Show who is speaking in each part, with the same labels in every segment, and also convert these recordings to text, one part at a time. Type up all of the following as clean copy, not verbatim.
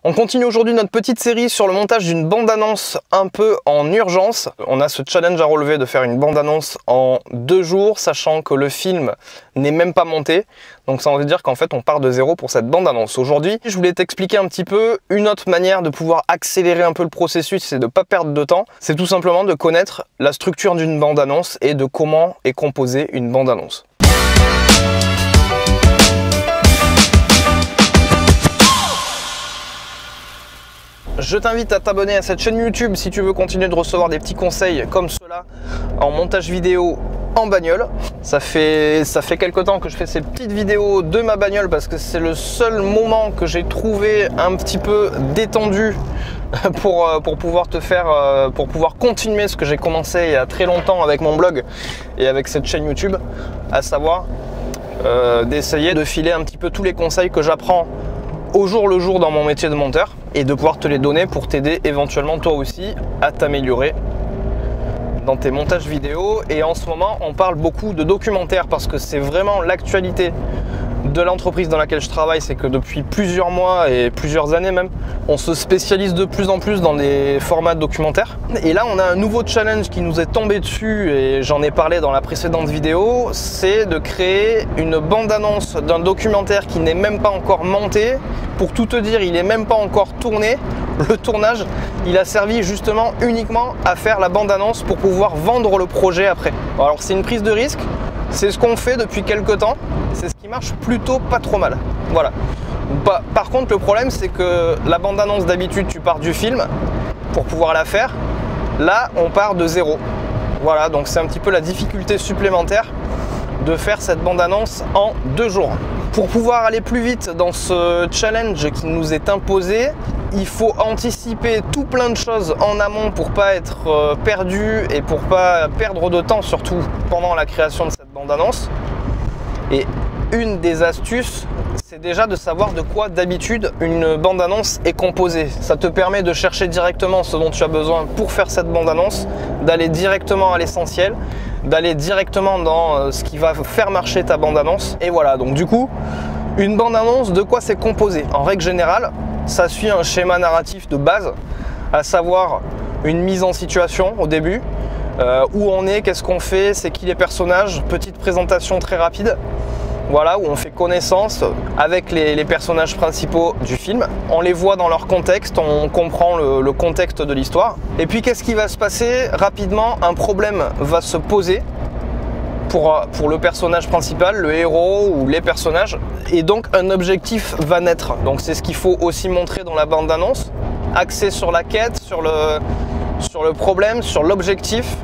Speaker 1: On continue aujourd'hui notre petite série sur le montage d'une bande-annonce un peu en urgence. On a ce challenge à relever de faire une bande-annonce en 2 jours, sachant que le film n'est même pas monté. Donc ça veut dire qu'en fait on part de zéro pour cette bande-annonce. Aujourd'hui, je voulais t'expliquer un petit peu une autre manière de pouvoir accélérer un peu le processus et de ne pas perdre de temps. C'est tout simplement de connaître la structure d'une bande-annonce et de comment est composée une bande-annonce. Je t'invite à t'abonner à cette chaîne YouTube si tu veux continuer de recevoir des petits conseils comme cela en montage vidéo en bagnole. Ça fait quelques temps que je fais ces petites vidéos de ma bagnole parce que c'est le seul moment que j'ai trouvé un petit peu détendu pour pouvoir continuer ce que j'ai commencé il y a très longtemps avec mon blog et avec cette chaîne YouTube, à savoir d'essayer de filer un petit peu tous les conseils que j'apprends au jour le jour dans mon métier de monteur et de pouvoir te les donner pour t'aider éventuellement toi aussi à t'améliorer dans tes montages vidéo. Et en ce moment on parle beaucoup de documentaires parce que c'est vraiment l'actualité de l'entreprise dans laquelle je travaille. C'est que depuis plusieurs mois et plusieurs années même, on se spécialise de plus en plus dans des formats documentaires. Et là on a un nouveau challenge qui nous est tombé dessus et j'en ai parlé dans la précédente vidéo, c'est de créer une bande-annonce d'un documentaire qui n'est même pas encore monté. Pour tout te dire, il n'est même pas encore tourné. Le tournage, il a servi justement uniquement à faire la bande-annonce pour pouvoir vendre le projet après. Alors c'est une prise de risque, c'est ce qu'on fait depuis quelques temps, c'est ce qui marche plutôt pas trop mal. Voilà. Par contre, le problème, c'est que la bande-annonce, d'habitude, tu pars du film pour pouvoir la faire. Là, on part de zéro. Voilà, donc c'est un petit peu la difficulté supplémentaire de faire cette bande-annonce en 2 jours. Pour pouvoir aller plus vite dans ce challenge qui nous est imposé, il faut anticiper tout plein de choses en amont pour pas être perdu et pour pas perdre de temps, surtout pendant la création de cette bande-annonce. Et une des astuces, c'est déjà de savoir de quoi d'habitude une bande-annonce est composée. Ça te permet de chercher directement ce dont tu as besoin pour faire cette bande-annonce, d'aller directement à l'essentiel, d'aller directement dans ce qui va faire marcher ta bande-annonce. Et voilà, donc du coup, une bande-annonce, de quoi c'est composé? En règle générale, ça suit un schéma narratif de base, à savoir une mise en situation au début, où on est, qu'est-ce qu'on fait, c'est qui les personnages, petite présentation très rapide. Voilà, où on fait connaissance avec les personnages principaux du film. On les voit dans leur contexte, on comprend le contexte de l'histoire. Et puis qu'est-ce qui va se passer? Rapidement, un problème va se poser pour le personnage principal, le héros ou les personnages. Et donc un objectif va naître. Donc c'est ce qu'il faut aussi montrer dans la bande-annonce. Axé sur la quête, sur le problème, sur l'objectif.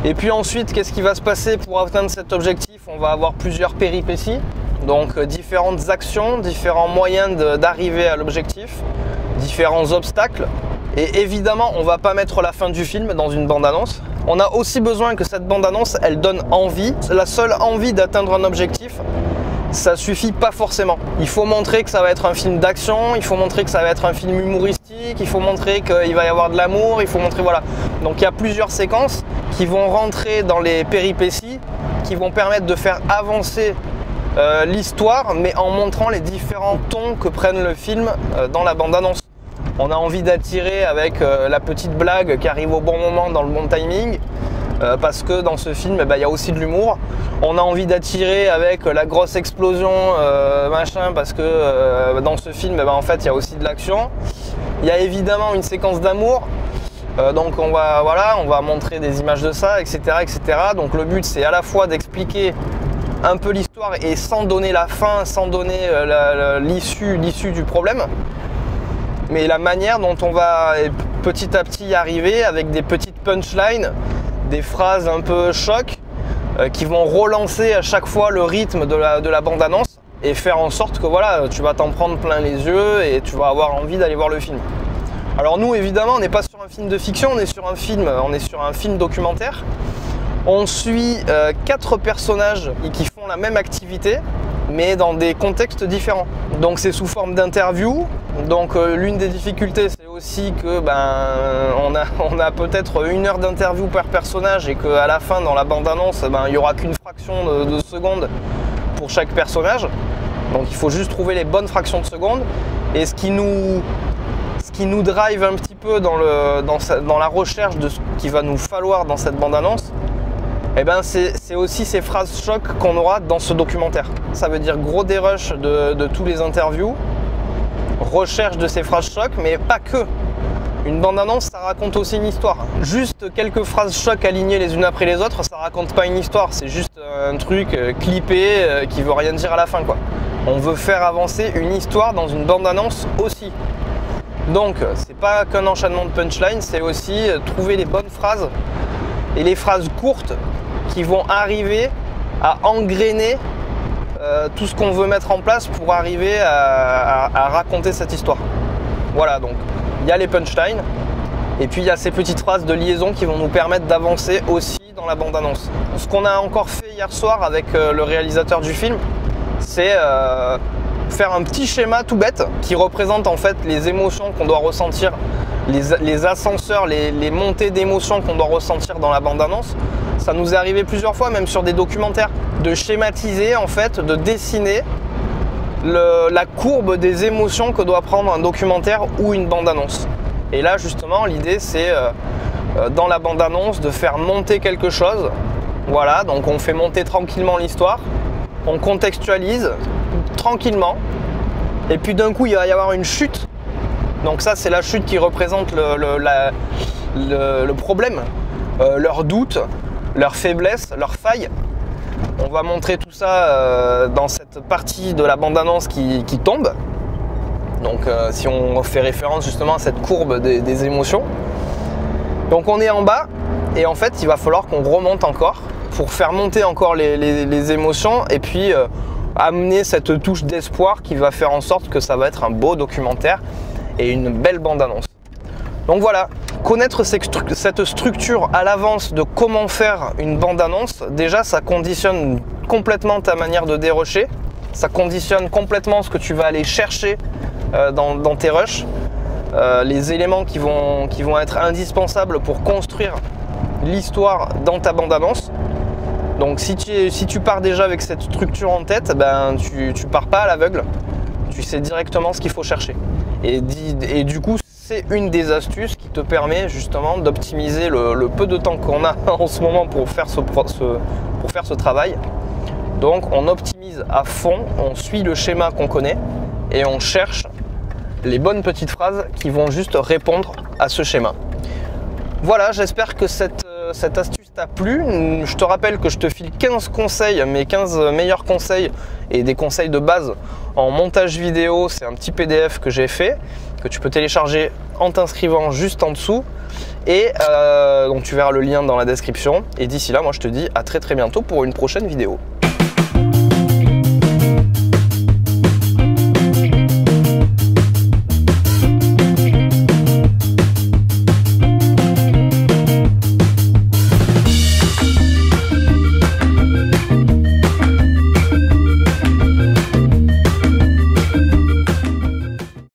Speaker 1: Et puis ensuite, qu'est-ce qui va se passer pour atteindre cet objectif? On va avoir plusieurs péripéties, donc différentes actions, différents moyens d'arriver à l'objectif, différents obstacles. Et évidemment, on ne va pas mettre la fin du film dans une bande-annonce. On a aussi besoin que cette bande-annonce, elle donne envie. La seule envie d'atteindre un objectif, ça suffit pas forcément. Il faut montrer que ça va être un film d'action, il faut montrer que ça va être un film humoristique, il faut montrer qu'il va y avoir de l'amour, il faut montrer, voilà. Donc il y a plusieurs séquences qui vont rentrer dans les péripéties, qui vont permettre de faire avancer l'histoire, mais en montrant les différents tons que prennent le film dans la bande-annonce. On a envie d'attirer avec la petite blague qui arrive au bon moment, dans le bon timing. Parce que dans ce film, il y a aussi de l'humour. On a envie d'attirer avec la grosse explosion, machin, parce que dans ce film, en fait, il y a aussi de l'action. Il y a évidemment une séquence d'amour. Donc on va montrer des images de ça, etc., etc. Donc le but, c'est à la fois d'expliquer un peu l'histoire et sans donner la fin, sans donner l'issue du problème. Mais la manière dont on va petit à petit y arriver avec des petites punchlines, des phrases un peu choc qui vont relancer à chaque fois le rythme de la bande-annonce et faire en sorte que voilà, tu vas t'en prendre plein les yeux et tu vas avoir envie d'aller voir le film. Alors nous, évidemment, on n'est pas sur un film de fiction, on est sur un film documentaire. On suit 4 personnages qui font la même activité, mais dans des contextes différents. Donc c'est sous forme d'interview. Donc l'une des difficultés, c'est aussi que on a peut-être 1 heure d'interview par personnage et qu'à la fin, dans la bande-annonce, il n'y aura qu'une fraction de seconde pour chaque personnage. Donc il faut juste trouver les bonnes fractions de seconde. Et ce qui nous qui nous drive un petit peu dans la recherche de ce qu'il va nous falloir dans cette bande-annonce, eh ben c'est aussi ces phrases choc qu'on aura dans ce documentaire. Ça veut dire gros dérush de tous les interviews, recherche de ces phrases choc, mais pas que. Une bande-annonce, ça raconte aussi une histoire. Juste quelques phrases choc alignées les unes après les autres, ça raconte pas une histoire, c'est juste un truc clippé qui veut rien dire à la fin, quoi. On veut faire avancer une histoire dans une bande-annonce aussi. Donc, c'est pas qu'un enchaînement de punchlines, c'est aussi trouver les bonnes phrases et les phrases courtes qui vont arriver à engrainer tout ce qu'on veut mettre en place pour arriver à raconter cette histoire. Voilà, donc il y a les punchlines et puis il y a ces petites phrases de liaison qui vont nous permettre d'avancer aussi dans la bande-annonce. Ce qu'on a encore fait hier soir avec le réalisateur du film, c'est faire un petit schéma tout bête qui représente en fait les émotions qu'on doit ressentir, les ascenseurs, les montées d'émotions qu'on doit ressentir dans la bande-annonce. Ça nous est arrivé plusieurs fois, même sur des documentaires, de schématiser en fait, de dessiner la courbe des émotions que doit prendre un documentaire ou une bande-annonce. Et là justement l'idée c'est dans la bande-annonce de faire monter quelque chose. Voilà, donc on fait monter tranquillement l'histoire, on contextualise tranquillement et puis d'un coup il va y avoir une chute. Donc ça c'est la chute qui représente le problème, leurs doutes, leurs faiblesses, leurs failles. On va montrer tout ça dans cette partie de la bande-annonce qui tombe. Donc si on fait référence justement à cette courbe des émotions. Donc on est en bas et en fait il va falloir qu'on remonte encore pour faire monter encore les émotions et puis amener cette touche d'espoir qui va faire en sorte que ça va être un beau documentaire et une belle bande-annonce. Donc voilà, connaître cette structure à l'avance de comment faire une bande-annonce, déjà ça conditionne complètement ta manière de dérocher, ça conditionne complètement ce que tu vas aller chercher dans tes rushs, les éléments qui vont être indispensables pour construire l'histoire dans ta bande-annonce. Donc si tu pars déjà avec cette structure en tête, ben, tu pars pas à l'aveugle, tu sais directement ce qu'il faut chercher. Et du coup, c'est une des astuces qui te permet justement d'optimiser le peu de temps qu'on a en ce moment pour faire ce travail. Donc on optimise à fond, on suit le schéma qu'on connaît et on cherche les bonnes petites phrases qui vont juste répondre à ce schéma. Voilà, j'espère que cette astuce t'a plu. Je te rappelle que je te file 15 conseils, mes 15 meilleurs conseils et des conseils de base en montage vidéo. C'est un petit PDF que j'ai fait, que tu peux télécharger en t'inscrivant juste en dessous. Et donc tu verras le lien dans la description. Et d'ici là, moi je te dis à très bientôt pour une prochaine vidéo.